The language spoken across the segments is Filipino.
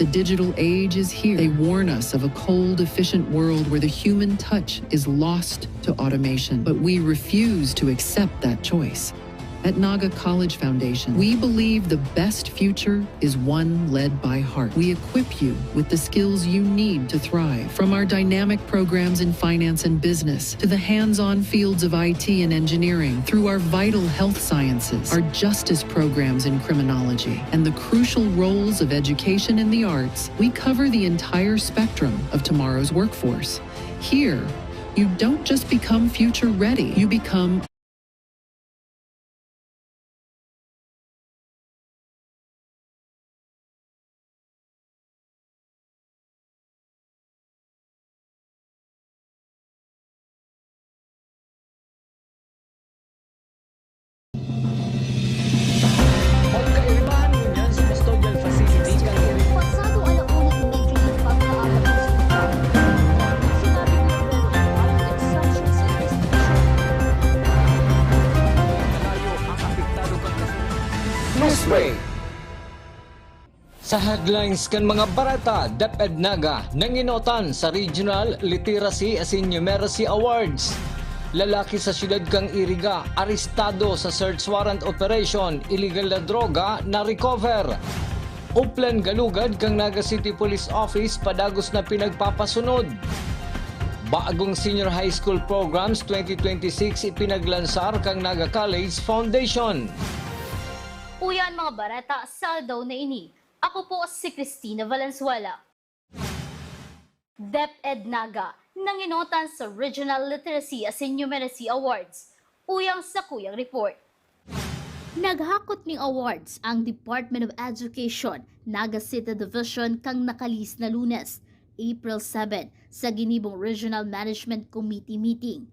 The digital age is here. They warn us of a cold, efficient world where the human touch is lost to automation, but we refuse to accept that choice. At Naga College Foundation, we believe the best future is one led by heart. We equip you with the skills you need to thrive, from our dynamic programs in finance and business to the hands-on fields of IT and engineering, through our vital health sciences, our justice programs in criminology, and the crucial roles of education in the arts. We cover the entire spectrum of tomorrow's workforce. Here, you don't just become future ready, you become Magkaibahan mo dyan sa custodial facility kang Pasado alauna immediately pagkaabot ng sinabi niya walang exception sa investigation. malayo ang apektado kang Newsbreak. Sa headlines kan mga barata, DepEd Naga nanginotan sa Regional Literacy as in Numeracy Awards. Lalaki sa siyudad kang Iriga, arestado sa search warrant operation, illegal na droga na recover. Uplan galugad kang Naga City Police Office padagos na pinagpapasunod. Bagong Senior High School Programs 2026 ipinaglansar kang Naga College Foundation. Uyan mga barata, saldo na ini. Ako po si Cristina Valenzuela. DepEd Naga nanginotan sa Regional Literacy as in Numeracy Awards. Uyang sa Kuyang Report. Naghakot ning awards ang Department of Education, Naga City Division kang nakalis na Lunes, April 7 sa ginibong Regional Management Committee meeting.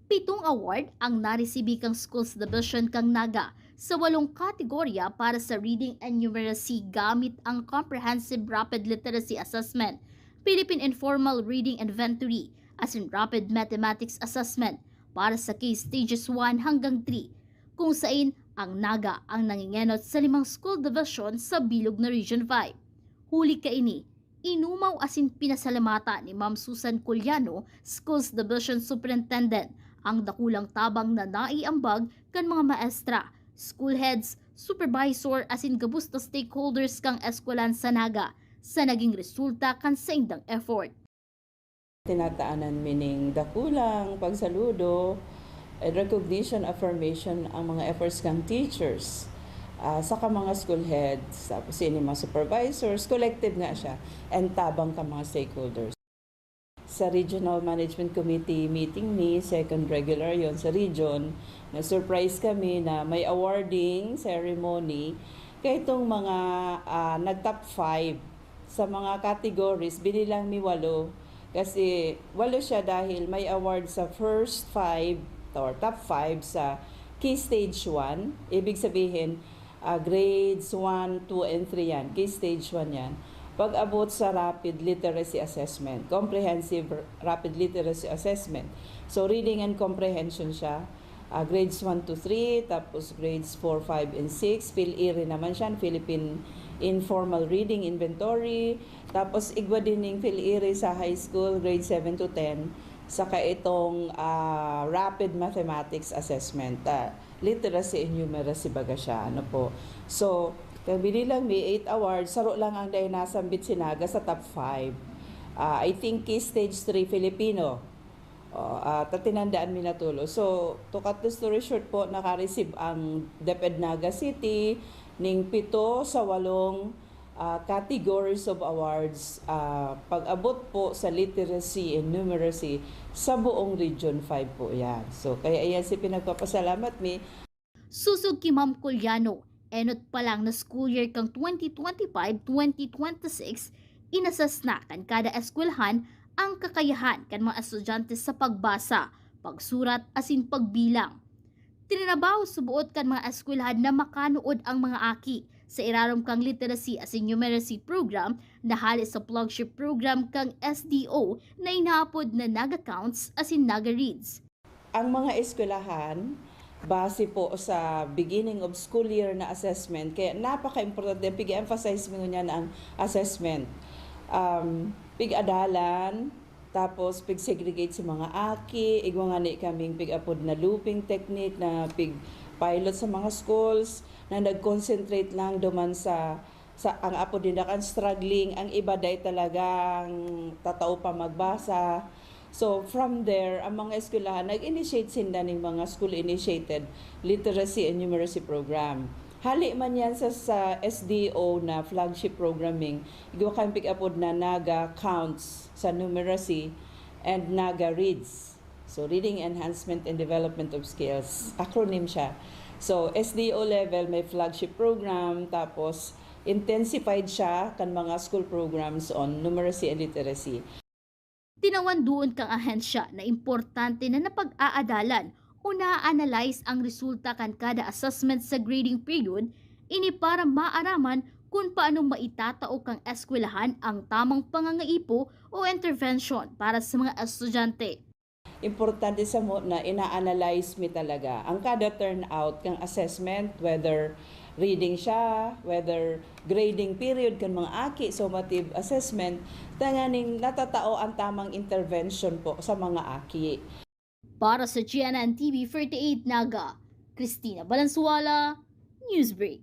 7 award ang naresibi kang Schools Division kang Naga sa 8 kategorya para sa reading and numeracy gamit ang Comprehensive Rapid Literacy Assessment, Philippine Informal Reading Inventory, as in Rapid Mathematics Assessment para sa case stages 1 hanggang 3, kung saan ang Naga ang nangingenot sa 5 school division sa bilog na Region 5. Huli kaini, inumaw asin pinasalamata ni Ma'am Susan Culiano, Schools Division Superintendent, ang dakulang tabang na naiambag kan mga maestra, school heads, supervisor asin gabus na stakeholders kang eskwelahan sa Naga sa naging resulta kan sa indang effort. Tinataanan meaning dakulang, pagsaludo, and recognition, affirmation ang mga efforts ng teachers, saka mga school heads, tapos yung mga supervisors, collective nga siya, and tabang ka mga stakeholders. Sa Regional Management Committee meeting ni, second regular yon sa region, na-surprise kami na may awarding ceremony kaya itong mga nag-top 5 sa mga categories, binilang mi 8. Kasi 8 siya dahil may award sa first 5 or top 5 sa Key Stage 1. Ibig sabihin, grades 1, 2, and 3 yan. Key Stage 1 yan. Pag-abot sa Rapid Literacy Assessment, Comprehensive Rapid Literacy Assessment. So, reading and comprehension siya. Grades 1 to 3, tapos grades 4, 5, and 6. PhilIRI naman siya, Philippine Informal Reading Inventory. Tapos igwa din ng PhilIRI sa high school, grade 7 to 10. Saka itong Rapid Mathematics Assessment. Literacy and Numeracy baga siya. Ano po. So, binilang may 8 awards. Saro lang ang dahil nasambit sinaga sa top 5. I think Key Stage 3 Filipino. Tatinandaan mi natulo. So, to cut the story short po, naka-receive ang DepEd Naga City ning 7 sa 8 categories of awards pag-abot po sa literacy and numeracy sa buong Region 5 po yan. So, kaya ayan si pinagpapasalamat mi. Susog ki Ma'am Culiano, enot pa lang na school year kang 2025-2026, inasas na kan kada eskwelahan ang kakayahan kan mga estudyante sa pagbasa, pagsurat asin pagbilang. Tinanabaw subuot kan mga eskwelahan na makanood ang mga aki sa irarom kang literacy as in numeracy program na hali sa flagship program kang SDO na inapod na Naga Counts as in Naga Reads. Ang mga eskwelahan base po sa beginning of school year na assessment. Kaya napaka-importante, pig-emphasize mo niya na ang assessment. Pig-adalan, tapos pig-segregate sa mga aki, igwa nga ni kaming pig-apod na looping technique na pig-pilot sa mga schools, na nag-concentrate lang duman sa ang apod din kan struggling, ang iba day talagang tatao pa magbasa. So from there, ang mga eskwelahan nag-initiate sinda ng mga school-initiated literacy and numeracy program. Hali man yan sa SDO na flagship programming, igawa kang pick-upod na Naga Counts sa numeracy and Naga Reads. So Reading Enhancement and Development of Skills. Acronym siya. So SDO level may flagship program, tapos intensified siya kan mga school programs on numeracy and literacy. Tinawan doon kang ahensya na importante na napag-aadalan o na-analyze ang resulta kan kada assessment sa grading period, ini para maaraman kung paano maitatao kang eskwelahan ang tamang pangangaipo o intervention para sa mga estudyante. Importante sa mo na ina-analyze mi talaga ang kada turnout kang assessment, whether reading siya, whether grading period kan mga aki, summative assessment, tanganing natatao ang tamang intervention po sa mga aki. Para sa GNN TV 48 Naga, Cristina Balansuala, Newsbreak.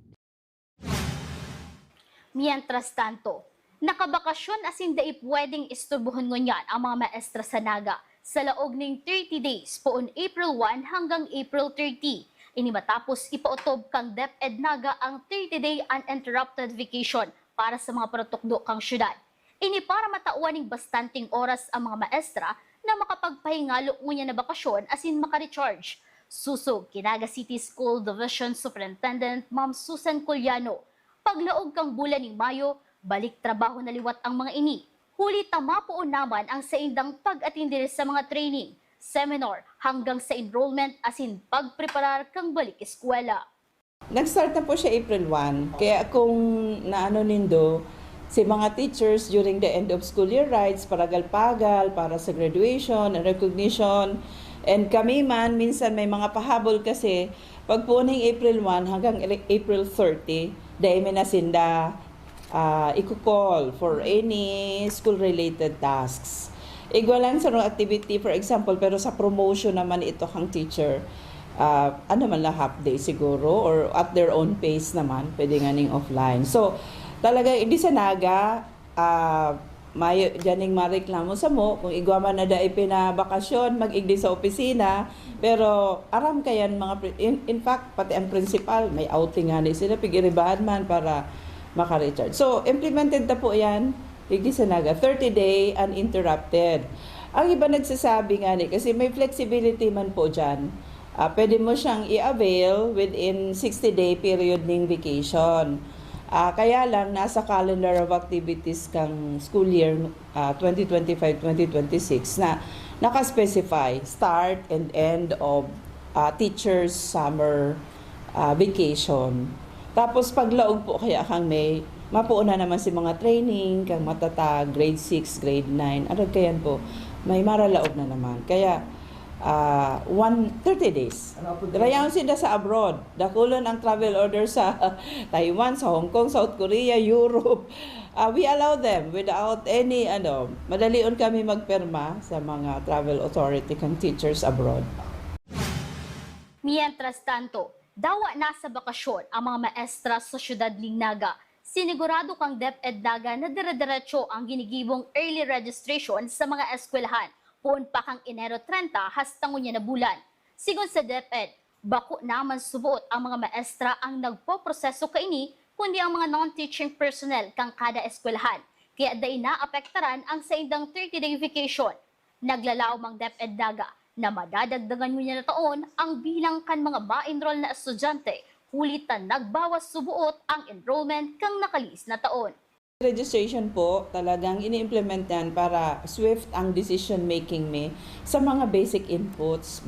Mientras tanto, nakabakasyon asin dai pwedeng isturbuhon ngunyan ang mga maestra sa Naga sa laog ning 30 days poon April 1 hanggang April 30. Ini matapos ipautob kang DepEd Naga ang 30-day uninterrupted vacation para sa mga produktdo kang syudad. Ini para matauan ng bastanting oras ang mga maestra na makapagpahingalo ngunya na bakasyon asin makarecharge. Susog Kinaga City School Division Superintendent Ma'am Susan Culiano. Paglaog kang bulan ng Mayo, balik trabaho na liwat ang mga ini. Huli tama poon naman ang saindang pag-atindi sa mga training, seminar hanggang sa enrollment asin pagpreparar kang balik eskwela. Nag-start na po siya April 1. Kaya kung naano nindo, si mga teachers during the end of school year rides, paragal-pagal, para sa graduation and recognition. And kami man, minsan may mga pahabol kasi pag puning April 1 hanggang April 30, dahil may nasinda i-call for any school-related tasks. Igwa lang sa activity, for example, pero sa promotion naman ito kang teacher, ano man lang half day siguro, or at their own pace naman, pwede nga ning offline. So, talaga, hindi sa Naga, may dyaning mareklamo sa mo, kung igwa man na daay pinabakasyon, mag-igdi sa opisina, pero aram kayan mga, in fact, pati ang principal, may outing nga sila, pig-iribahan man para maka-recharge. So, implemented na po yan, Igdi sa Naga, 30-day uninterrupted. Ang iba nagsasabi nga ni, kasi may flexibility man po dyan, pwede mo siyang i-avail within 60-day period ng vacation. Kaya lang, nasa calendar of activities kang school year 2025-2026 na nakaspecify start and end of teachers' summer vacation. Tapos paglaog po kaya kang may mapuuna naman si mga training, kang matatag, grade 6, grade 9, ano kayan po, may maralaog na naman. Kaya, 30 days. Rayaon sila sa abroad. Dakulan ang travel order sa Taiwan, sa Hong Kong, South Korea, Europe. We allow them without any, madalion kami magperma sa mga travel authority kang teachers abroad. Mientras tanto, dawa na sa bakasyon ang mga maestra sa syudad ng Naga. Sinigurado kang DepEd Naga na dire-diretso ang ginigibong early registration sa mga eskwelahan. Puon pa kang Enero 30 hastang unya na bulan. Sigon sa DepEd, bako naman subuot ang mga maestra ang nagpoproseso kaini kundi ang mga non-teaching personnel kang kada eskwelahan. Kaya day naapektaran ang saindang 30-day vacation. Naglalaom ang DepEd Naga na madadagdagan mo niya na taon ang bilang kan mga ma-enroll na estudyante. Hulitan nagbawas subuot ang enrollment kang nakalis na taon. Registration po, talagang ini-implement yan para swift ang decision making sa mga basic inputs,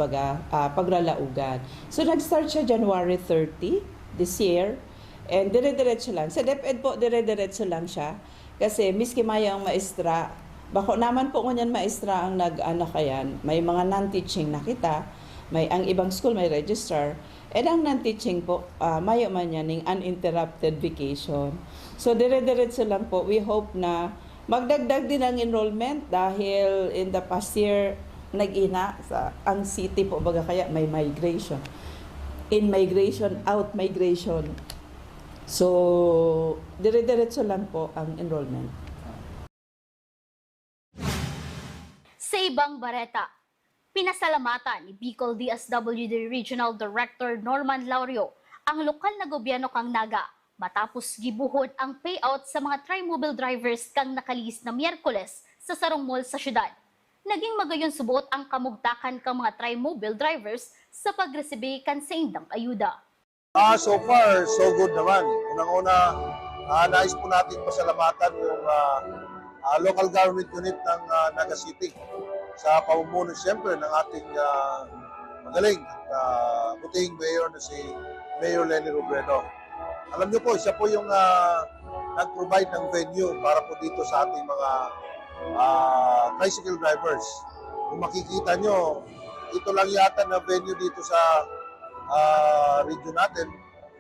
paglalaugan. So nag-start siya January 30 this year, and dire-diretso lang. Sa DepEd po, dire-diretso lang siya. Kasi miski maya ang maestra, bako naman po ngunyan maestra ang nag-anak kayan, may mga non-teaching na kita, ang ibang school may registrar, ang non-teaching po, mayo man yan ng uninterrupted vacation. So dire-diretso lang po, we hope na magdagdag din ang enrollment dahil in the past year, nag-ina sa ang city po, baga kaya may migration. In migration, out migration. So, dire-diretso lang po ang enrollment. Sa ibang bareta, pinasalamatan ni Bicol DSWD Regional Director Norman Laurio ang lokal na gobyerno kang Naga matapos gibuhod ang payout sa mga tri-mobile drivers kang nakalihis na Miyerkules sa Sarong Mall sa syudad. Naging magayon subot ang kamugtakan kang mga tri-mobile drivers sa pagresibe kan sa indang ayuda. So far, so good naman. Unang-una, nais po natin pasalamatan yung local government unit ng Naga City sa pamumuno siyempre ng ating magaling at buting mayor na si Mayor Lenny Robredo. Alam niyo po, siya po yung nag-provide ng venue para po dito sa ating mga tricycle drivers. Kung makikita nyo, ito lang yata na venue dito sa region natin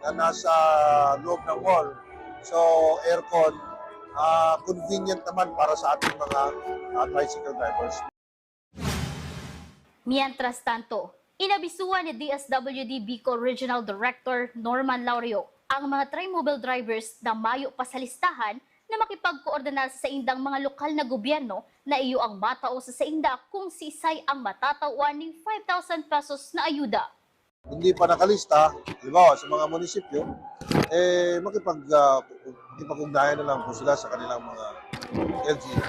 na nasa loob ng mall. So, aircon, convenient naman para sa ating mga tricycle drivers. Mientras tanto, inabisuan ni DSWD Bicol Regional Director Norman Laurio ang mga tri-mobile drivers na mayo pa sa listahan na makipagkoordinar sa indang mga lokal na gobyerno na iyo ang matao sa inda kung si isay ang matatawan ng 5,000 pesos na ayuda. Hindi pa nakalista, halimbawa sa mga munisipyo, makipag-ugnayan na lang po sila sa kanilang mga LGU.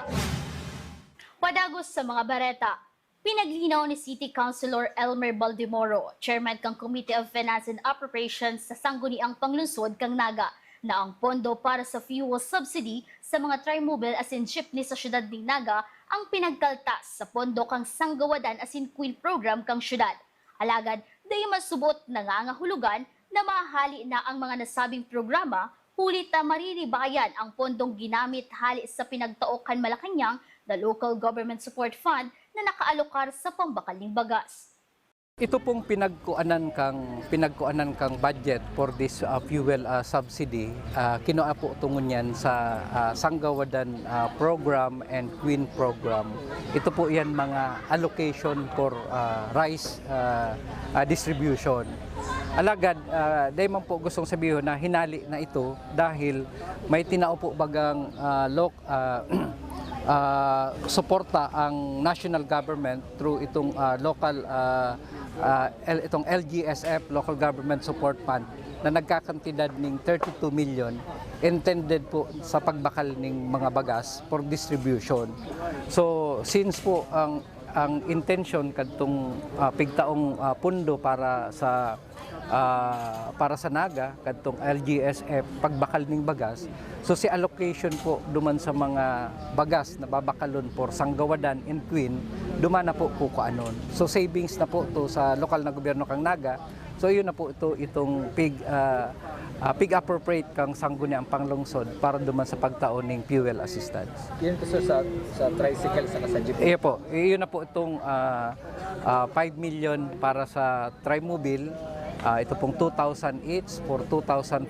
Padagos sa mga bareta, pinaglinaw ni City Councilor Elmer Baldemoro, Chairman kang Committee of Finance and Appropriations sa Sangguniang Panglungsod kang Naga, na ang pondo para sa fuel subsidy sa mga tri-mobile asin jeepney sa syudad ng Naga ang pinagkaltas sa pondo kang Sanggawadan asin Queen program kang syudad. Alagad, dahi masubot nangangahulugan na mahali na ang mga nasabing programa, hulit na mariribayan ang pondong ginamit hali sa pinagtaokan Malacañang na Local Government Support Fund na nakaalokar sa pambakal ng bagas. Ito pong pinagkuanan kang budget for this fuel subsidy, kinuha po tungon yan sa Sanggawadan program and Queen program. Ito po yan mga allocation for rice distribution. Alagad, dahil man po gustong sabihin na hinali na ito dahil may tinao po bagang suporta ang national government through itong local itong LGSF, Local Government Support Fund, na nagkakantidad ng 32 million intended po sa pagbakal ng mga bagas for distribution. So since po ang intention kadtong pigtaong pundo para sa Naga kadtong LGSF pagbakal ning bagas, so si allocation po duman sa mga bagas na babakalon for Sanggawadan and Queen duman na po kuanon. So savings na po to sa lokal na gobyerno kang Naga. So yun na po itong pig appropriate kang Sangguniang Panglungsod para duman sa pagtaon ng fuel assistance. Yun po sir, sa tricycle sa jeep. Po, yun na po itong 5 million para sa tri-mobile. Ito pong 2,000 each for 2,500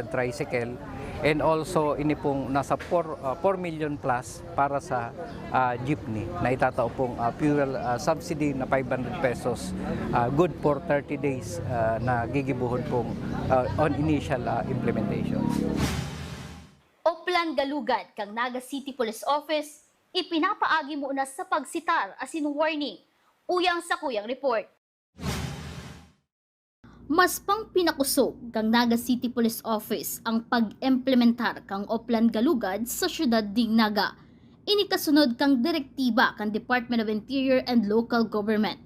tricycle, and also ini pong nasa 4 million plus para sa jeepney na itatao pong fuel subsidy na 500 pesos, good for 30 days na gigibuhon pong on initial implementation. Oplan Galugad kang Naga City Police Office, ipinapaagi mo na sa pagsitar asin warning. Uyang sa kuyang report. Mas pang pinakusog kang Naga City Police Office ang pag-implementar kang Oplan Galugad sa syudad ding Naga. Inikasunod kang direktiba kang Department of Interior and Local Government.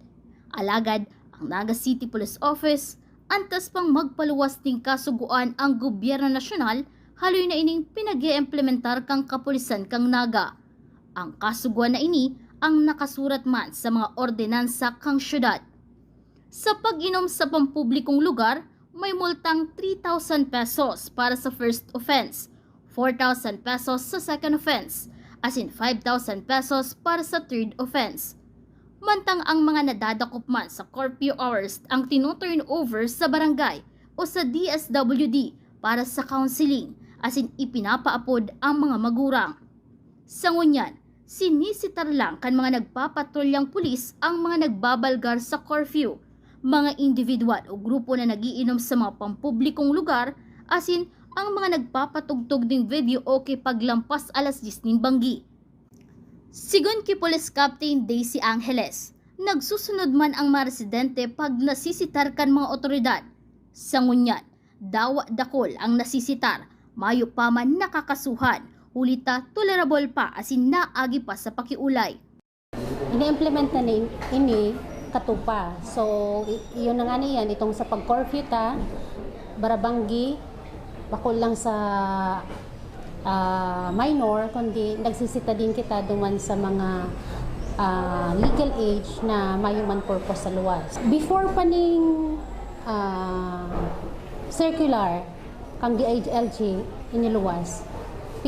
Alagad, ang Naga City Police Office, antas pang magpaluwas ding kasuguan ang gobyerno nasyonal, haloy na ining pinag-implementar kang kapulisan kang Naga. Ang kasuguan na ini ang nakasurat man sa mga ordinansa kang syudad. Sa pag-inom sa pampublikong lugar, may multang 3,000 pesos para sa first offense, 4,000 pesos sa second offense, as in 5,000 pesos para sa third offense. Mantang ang mga nadadakop man sa curfew hours ang tino-turn over sa barangay o sa DSWD para sa counseling as in ipinapaapod ang mga magurang. Sa ngunyan, sinisitar lang kan mga nagpapatrolyang pulis ang mga nagbabalgar sa curfew, mga individual o grupo na nagiinom sa mga pampublikong lugar as in ang mga nagpapatugtog ng video o paglampas alas 10 ng banggi. Sigon kay Police Captain Daisy Angeles, nagsusunod man ang mga residente pag nasisitar kan mga otoridad. Sa ngunyan, dawa dakol ang nasisitar, mayo pa man nakakasuhan, hulita tolerable pa asin naagi pa sa pakiulay. Ini-implement na ini katupa. So, iyon na nga niyan, itong sa pag-curfew ta, barabanggi, bakol lang sa minor, kundi nagsisita din kita duman sa mga legal age na may human purpose sa luwas. Before pa ning circular kang DILG iniluwas,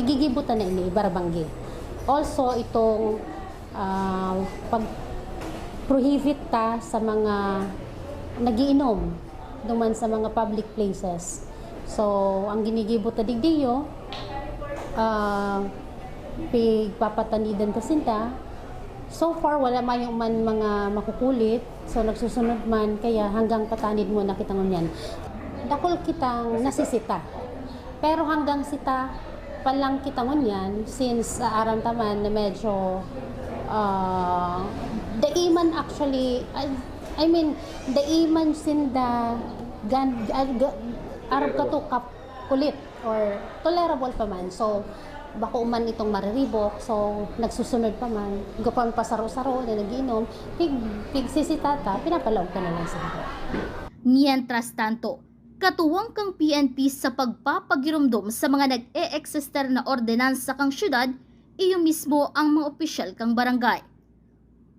pigigibutan na ini barabanggi. Also itong pag-prohibit ta sa mga nagiinom duman sa mga public places. So ang ginigibot ta digdiyo pigpapatanidan ta sinta. So far wala mayong man mga makukulit, so nagsusunod man kaya hanggang patanid mo na kitang yan. Dakol kitang nasisita. Pero hanggang sita pa lang kitang yan since aram taman na medyo daiman actually daiman sinda arab ka to kulit or tolerable pa man. So bako man itong mariribok, so nagsusunod pa man, gupang pasaro-saro na nagiinom, pigsisitata, pinapalawag ka na lang sa ito. Mientras tanto, katuwang kang PNP sa pagpapagirumdom sa mga nag-e-exister na ordinansa kang syudad, iyo mismo ang mga opisyal kang barangay.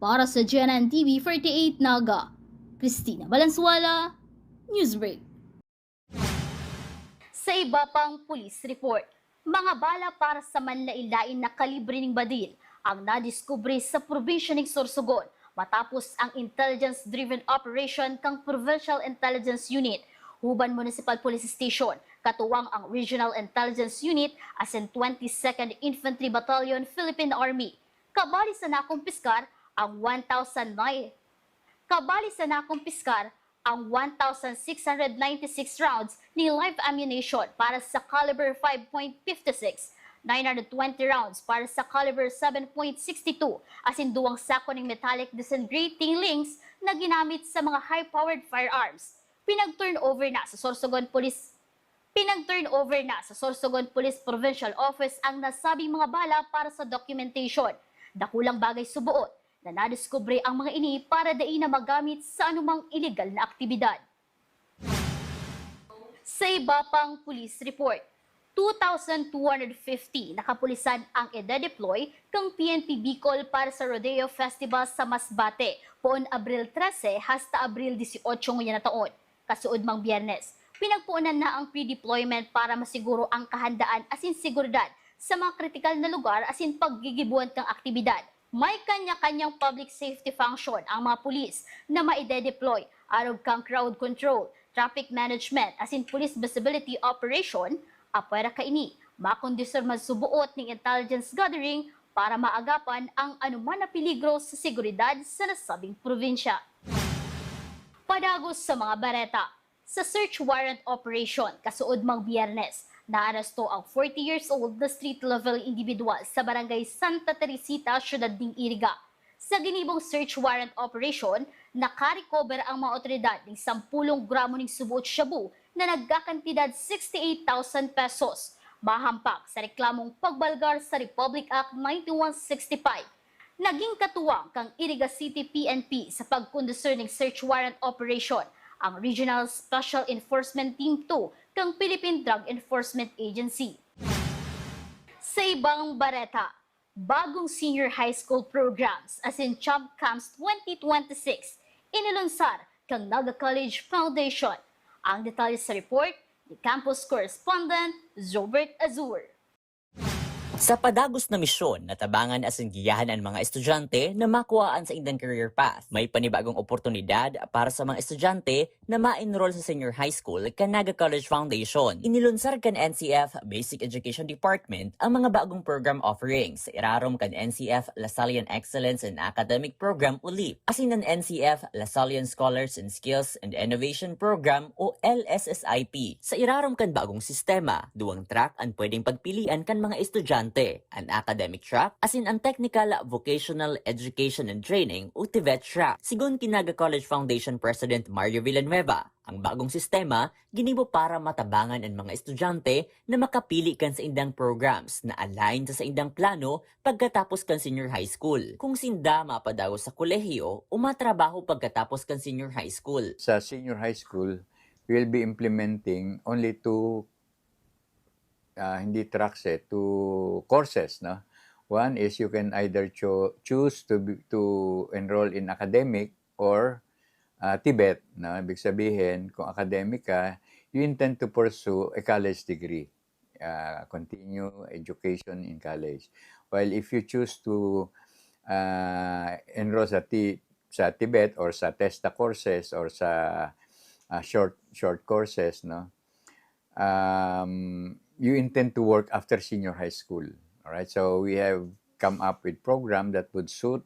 Para sa GNN TV 48 Naga, Cristina Valenzuela, Newsbreak. Sa iba pang police report, mga bala para sa manlailain na kalibre ng badil ang nadiskubre sa probinsya ng Sorsogon matapos ang intelligence-driven operation kang Provincial Intelligence Unit, Huban Municipal Police Station, katuwang ang Regional Intelligence Unit as in 22nd Infantry Battalion, Philippine Army. Kabali sa nakumpiskar ang 1,696 rounds ni live ammunition para sa caliber 5.56, 920 rounds para sa caliber 7.62, as in duwang sako ng metallic disintegrating links na ginamit sa mga high-powered firearms. Pinag-turn over na sa Sorsogon Police Provincial Office ang nasabing mga bala para sa documentation. Dakulang bagay subuot na nadiskubre ang mga ini para dai na magamit sa anumang illegal na aktibidad. Sa iba pang police report, 2,250 na kapulisan ang ide-deploy kang PNP Bicol para sa Rodeo Festival sa Masbate poon Abril 13 hasta Abril 18 ngayon na taon. Kasuod mang Biyernes, pinagpuunan na ang pre-deployment para masiguro ang kahandaan asin seguridad sa mga kritikal na lugar asin paggigibuan kang aktibidad. May kanya-kanyang public safety function ang mga pulis na maide-deploy, arog kang crowd control, traffic management, as in police visibility operation, apwera kaini, makondisyon magsubuot ng intelligence gathering para maagapan ang anuman na peligro sa seguridad sa nasabing probinsya. Padagos sa mga bareta, sa search warrant operation kasuod mang Biyernes, naaresto ang 40 years old na street-level individual sa barangay Santa Teresita, Syudad ng Iriga. Sa ginibong search warrant operation, nakarecover ang mga otoridad ng 10 gramo ng subuot shabu na nagkakantidad 68,000 pesos, mahampak sa reklamong pagbalgar sa Republic Act 9165. Naging katuwang kang Iriga City PNP sa pagkondusyon ng search warrant operation ang Regional Special Enforcement Team 2 kang Philippine Drug Enforcement Agency. Sa ibang bareta, bagong senior high school programs as in Job Camps 2026 inilunsar kang Naga College Foundation. Ang detalye sa report ni Campus Correspondent Robert Azur. Sa padagos na misyon, natabangan asin giyahan ang mga estudyante na makuhaan sa indang career path. May panibagong oportunidad para sa mga estudyante na ma-enroll sa senior high school kan Naga College Foundation. Inilunsar kan NCF Basic Education Department ang mga bagong program offerings sa irarom kan NCF Lasallian Excellence and Academic Program ULIP, asin ang NCF Lasallian Scholars in Skills and Innovation Program o LSSIP. Sa irarom kan bagong sistema, duwang track ang pwedeng pagpilian kan mga estudyante, an academic track, asin ang Technical Vocational Education and Training o TVET track. Sigon Naga College Foundation President Mario Villanueva, ang bagong sistema ginibo para matabangan ang mga estudyante na makapili kan sa indang programs na align sa indang plano pagkatapos kan senior high school. Kung sinda mapadaw sa kolehiyo o matrabaho pagkatapos kan senior high school. Sa senior high school, we'll be implementing only two hindi tracks two courses, no? One is you can either choose to enroll in academic or TVET, no? Ibig sabihin, kung academic ka, you intend to pursue a college degree, continue education in college. While if you choose to enroll sa TVET or sa TESTA courses or sa short courses, no? You intend to work after senior high school. All right, so we have come up with program that would suit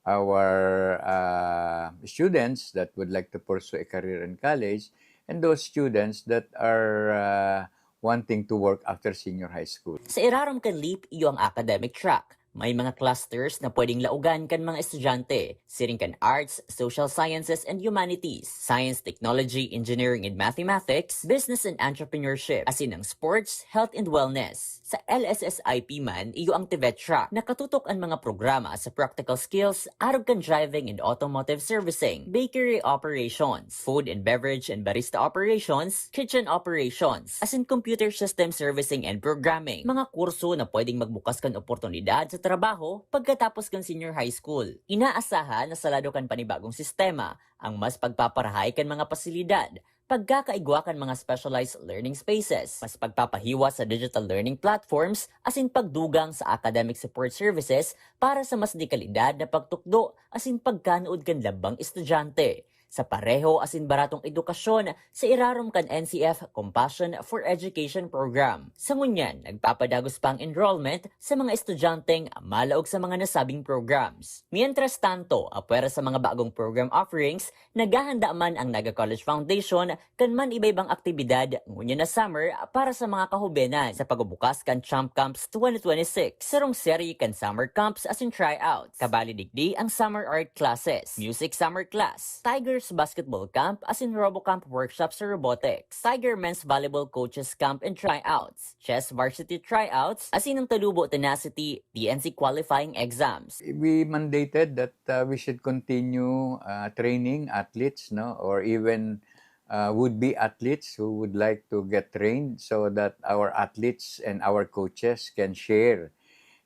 our students that would like to pursue a career in college and those students that are wanting to work after senior high school. Sa irarom kan LEAP, iyo ang academic track. May mga clusters na pwedeng laugan kan mga estudyante, siring kan arts, social sciences and humanities, science, technology, engineering and mathematics, business and entrepreneurship, asin ang sports, health and wellness. Sa LSSIP man, iyo ang TVET track. Nakatutok ang mga programa sa practical skills, arog kan driving and automotive servicing, bakery operations, food and beverage and barista operations, kitchen operations, asin computer system servicing and programming. Mga kurso na pwedeng magbukas kan oportunidad sa trabaho pagkatapos kan senior high school. Inaasahan na salado kan panibagong sistema ang mas pagpaparahay kan mga pasilidad, pagkakaigwa kan mga specialized learning spaces, mas pagpapahiwa sa digital learning platforms, asin pagdugang sa academic support services para sa mas dekalidad na pagtukdo asin pagkanood kan labang estudyante. Sa pareho asin baratong edukasyon sa irarom kan NCF Compassion for Education Program. Sa ngunyan, nagpapadagos pang enrollment sa mga estudyanteng malaog sa mga nasabing programs. Mientras tanto, apwera sa mga bagong program offerings, naghahanda man ang Naga College Foundation kan man iba-ibang aktibidad ngunyan na summer para sa mga kahubenan sa pagbubukas kan Champ Camps 2026. Sarong serye kan summer camps asin tryouts. Kabali digdi ang summer art classes, music summer class, Tigers Basketball Camp asin RoboCamp workshop sa robotics, Tiger Men's Volleyball Coaches Camp and Tryouts, Chess Varsity Tryouts, asin ang Talubo Tenacity DNC qualifying exams. We mandated that we should continue training athletes, no, or even would-be athletes who would like to get trained so that our athletes and our coaches can share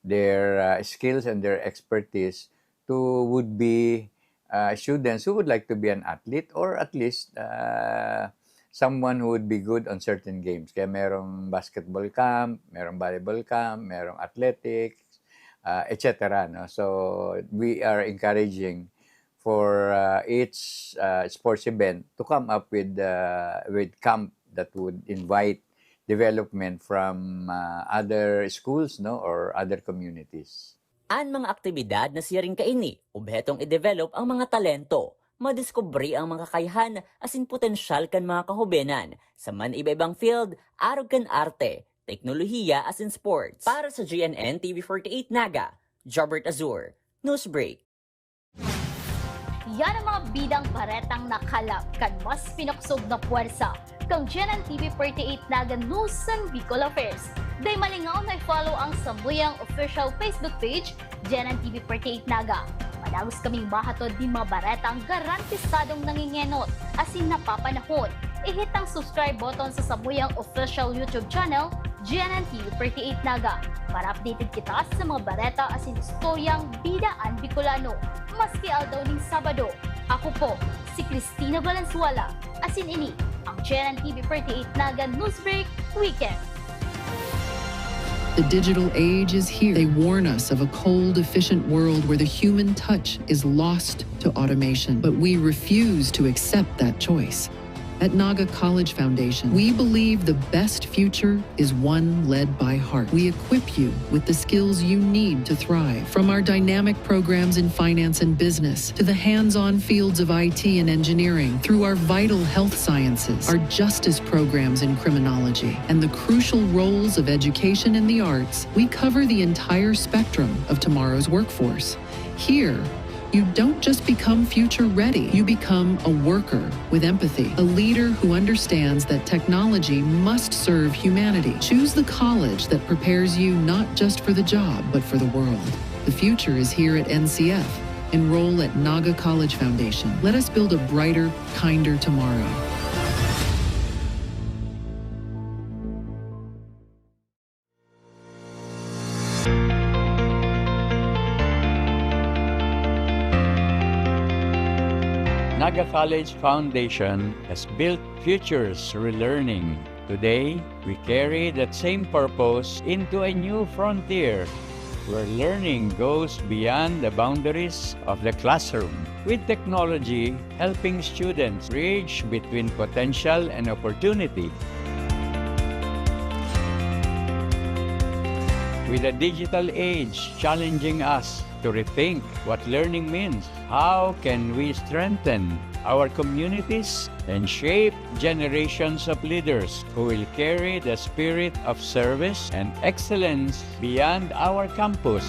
their skills and their expertise to would-be students who would like to be an athlete or at least someone who would be good on certain games. Kaya merong basketball camp, merong volleyball camp, merong athletics, etc. No? So we are encouraging for each sports event to come up with camp that would invite development from other schools, no, or other communities. Ang mga aktibidad na siya rin kaini, obhetong i-develop ang mga talento, madiskubre ang mga kakayahan asin potensyal kan mga kahubenan sa man iba-ibang field, arog kan arte, teknolohiya asin sports. Para sa GNN TV48 Naga, Jobert Azur, Newsbreak. Yan ang mga bidang baretang nakalap kan mas pinuksog na puwersa kang GNN TV48 Naga News and Bicol Affairs. Day malingaw na i-follow ang Sambuyang official Facebook page, GNN TV48 Naga. Madagos kaming bahatod di mabaretang garantisadong nangingenot asin napapanahon. I-hit ang subscribe button sa Sambuyang official YouTube channel, GNN TV48 Naga, para updated kita sa mga bareta asin istoryang bidaan Bicolano. Maski aldaw ning Sabado, ako po si Cristina Valenzuela, asin ini ang GNN TV48 Naga Newsbreak Weekend. The digital age is here. They warn us of a cold, efficient world where the human touch is lost to automation, but we refuse to accept that choice. At Naga College Foundation, we believe the best future is one led by heart. We equip you with the skills you need to thrive, from our dynamic programs in finance and business to the hands-on fields of IT and engineering, through our vital health sciences, our justice programs in criminology, and the crucial roles of education in the arts. We cover the entire spectrum of tomorrow's workforce. Here, you don't just become future ready, you become a worker with empathy, a leader who understands that technology must serve humanity. Choose the college that prepares you not just for the job, but for the world. The future is here at NCF. Enroll at Naga College Foundation. Let us build a brighter, kinder tomorrow. Naga College Foundation has built futures through learning. Today, we carry that same purpose into a new frontier where learning goes beyond the boundaries of the classroom, with technology helping students bridge between potential and opportunity. With the digital age challenging us to rethink what learning means, how can we strengthen our communities and shape generations of leaders who will carry the spirit of service and excellence beyond our campus?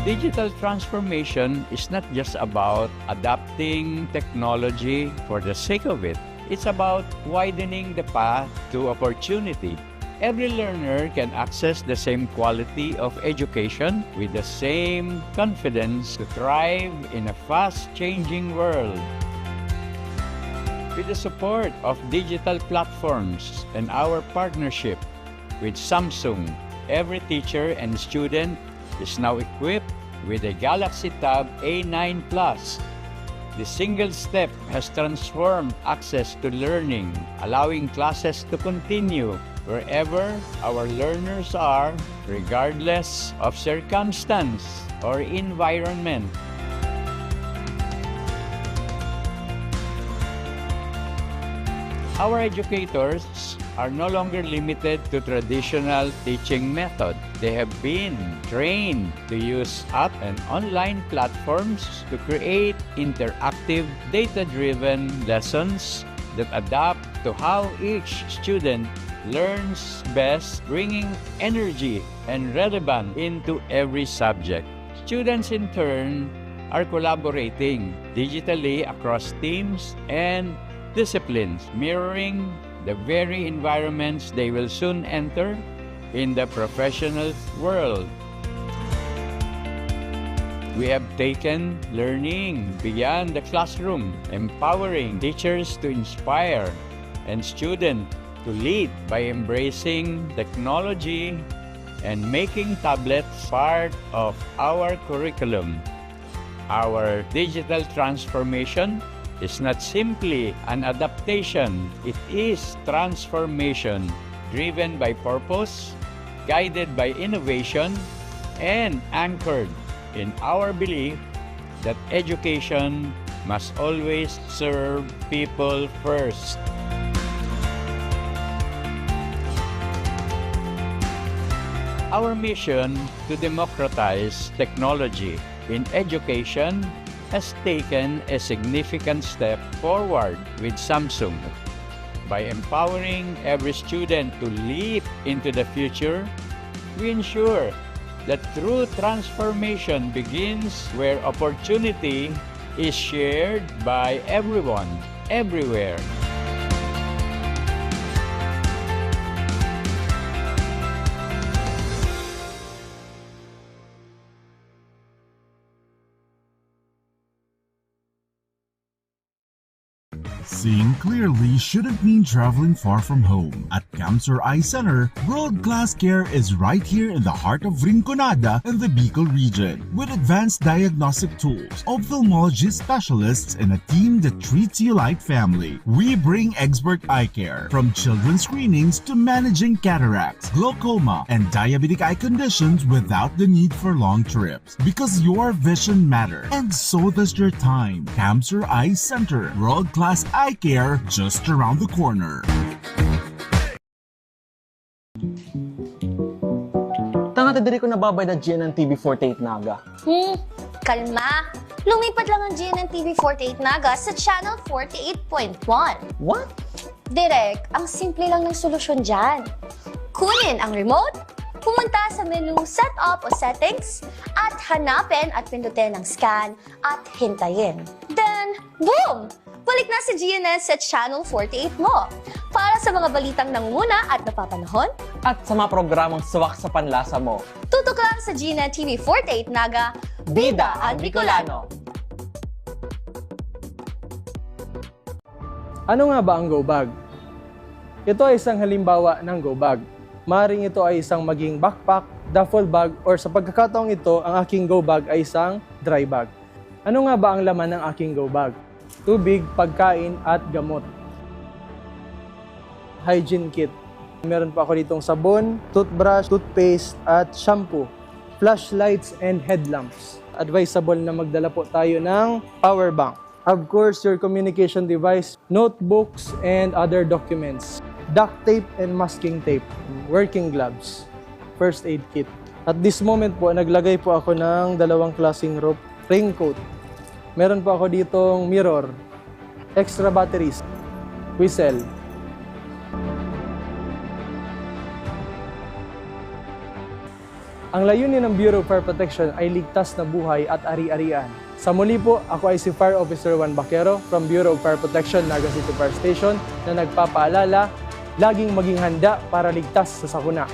Digital transformation is not just about adapting technology for the sake of it. It's about widening the path to opportunity. Every learner can access the same quality of education with the same confidence to thrive in a fast-changing world. With the support of digital platforms and our partnership with Samsung, every teacher and student is now equipped with a Galaxy Tab A9 Plus. The single step has transformed access to learning, allowing classes to continue wherever our learners are, regardless of circumstance or environment. Our educators are no longer limited to traditional teaching method. They have been trained to use app and online platforms to create interactive, data-driven lessons that adapt to how each student learns best, bringing energy and relevance into every subject. Students, in turn, are collaborating digitally across teams and disciplines, mirroring the very environments they will soon enter in the professional world. We have taken learning beyond the classroom, empowering teachers to inspire and students to lead by embracing technology and making tablets part of our curriculum. Our digital transformation is not simply an adaptation, it is transformation driven by purpose, guided by innovation, and anchored in our belief that education must always serve people first. Our mission to democratize technology in education has taken a significant step forward with Samsung. By empowering every student to leap into the future, we ensure that true transformation begins where opportunity is shared by everyone, everywhere. Seeing clearly shouldn't mean traveling far from home. At Camsur Eye Center, world-class care is right here in the heart of Rinconada and the Bicol region. With advanced diagnostic tools, ophthalmology specialists, and a team that treats you like family, we bring expert eye care. From children's screenings to managing cataracts, glaucoma, and diabetic eye conditions without the need for long trips. Because your vision matters, and so does your time. Camsur Eye Center, world-class eye care just around the corner. Tanga diri ko nababay na GNN TV48 Naga. Kalma! Lumipat lang ang GNN TV48 Naga sa Channel 48.1. What? Direk, ang simple lang ng solusyon dyan. Kunin ang remote, pumunta sa menu Setup o Settings, at hanapin at pindutin ang Scan at hintayin. Then, boom! Balik na si GNN sa Channel 48 mo. Para sa mga balitang nanguna at napapanahon, At sa mga programang suwak sa panlasa mo. tutok lang sa GNN TV48 Naga, Bida ang Bicolano. Ano nga ba ang go bag? Ito ay isang halimbawa ng go bag. Maring ito ay isang maging backpack, duffel bag, or sa pagkakataong ito, ang aking go bag ay isang dry bag. Ano nga ba ang laman ng aking go bag? Tubig, pagkain, at gamot. Hygiene kit. Meron pa ako ditong sabon, toothbrush, toothpaste, at shampoo. Flashlights and headlamps. Advisable na magdala po tayo ng power bank. Of course, your communication device, notebooks, and other documents. Duct tape and masking tape. Working gloves. First aid kit. At this moment po, naglagay po ako ng dalawang klaseng rope. Raincoat. Meron po ako ditong mirror. Extra batteries. Whistle. Ang layunin ng Bureau of Fire Protection ay ligtas na buhay at ari-arian. Sa muli po, ako ay si Fire Officer Juan Baquero from Bureau of Fire Protection, Naga City Fire Station na nagpapaalala, laging maging handa para ligtas sa sakuna.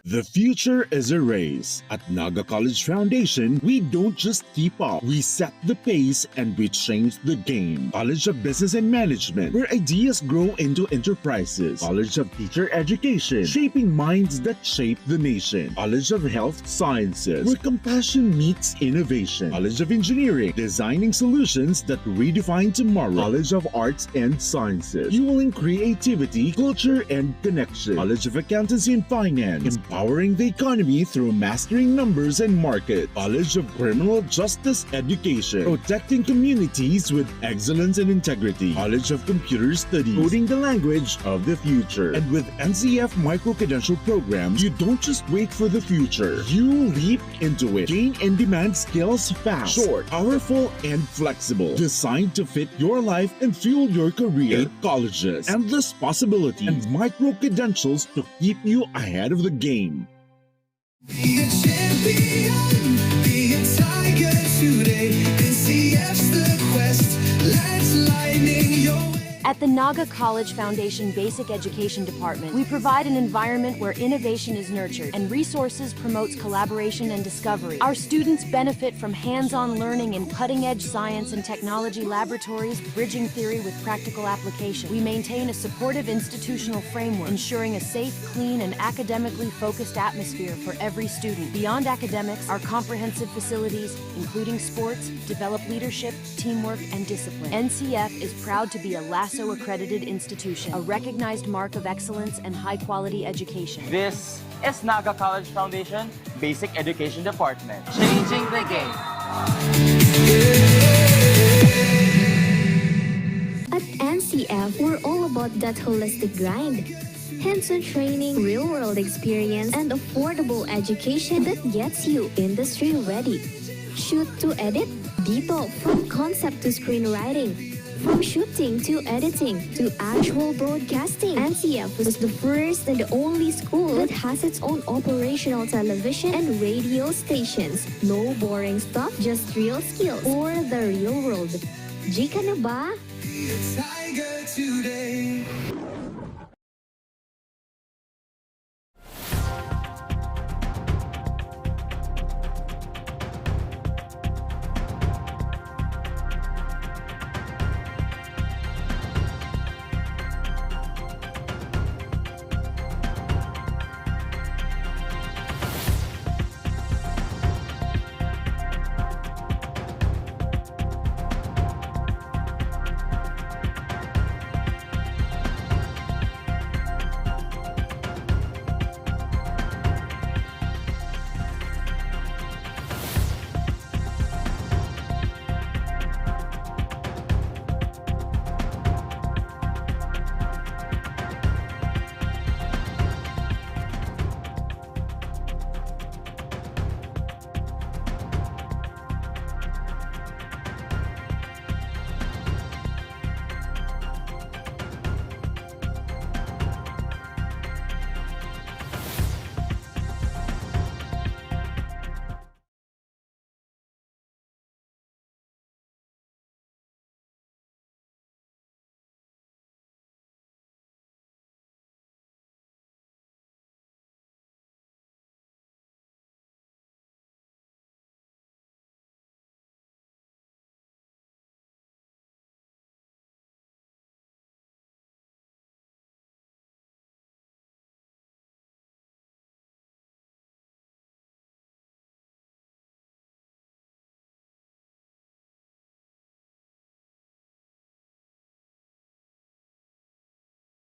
The future is a race. At Naga College Foundation, we don't just keep up. We set the pace and we change the game. College of Business and Management, where ideas grow into enterprises. College of Teacher Education, shaping minds that shape the nation. College of Health Sciences, where compassion meets innovation. College of Engineering, designing solutions that redefine tomorrow. College of Arts and Sciences, fueling creativity, culture, and connection. College of Accountancy and Finance, empowering the economy through mastering numbers and markets. College of Criminal Justice Education, protecting communities with excellence and integrity. College of Computer Studies, coding the language of the future. And with NCF micro-credential programs, you don't just wait for the future. You leap into it. Gain and demand skills fast, short, powerful, and flexible. Designed to fit your life and fuel your career. 8 colleges, endless possibilities, and micro-credentials to keep you ahead of the game. Be a champion, be a tiger today. NCF's the quest, let's lightning your way. At the Naga College Foundation Basic Education Department, we provide an environment where innovation is nurtured and resources promotes collaboration and discovery. Our students benefit from hands-on learning in cutting-edge science and technology laboratories, bridging theory with practical application. We maintain a supportive institutional framework, ensuring a safe, clean, and academically focused atmosphere for every student. Beyond academics, our comprehensive facilities, including sports, develop leadership, teamwork, and discipline. NCF is proud to be a LASO-accredited institution, a recognized mark of excellence and high-quality education. This is Naga College Foundation Basic Education Department. Changing the game. At NCF, we're all about that holistic grind. Hands-on training, real-world experience, and affordable education that gets you industry ready. Shoot to edit, dito from concept to screenwriting. From shooting to editing to actual broadcasting, NCF was the first and the only school that has its own operational television and radio stations. No boring stuff, just real skills for the real world. Jika na ba? Be a tiger today.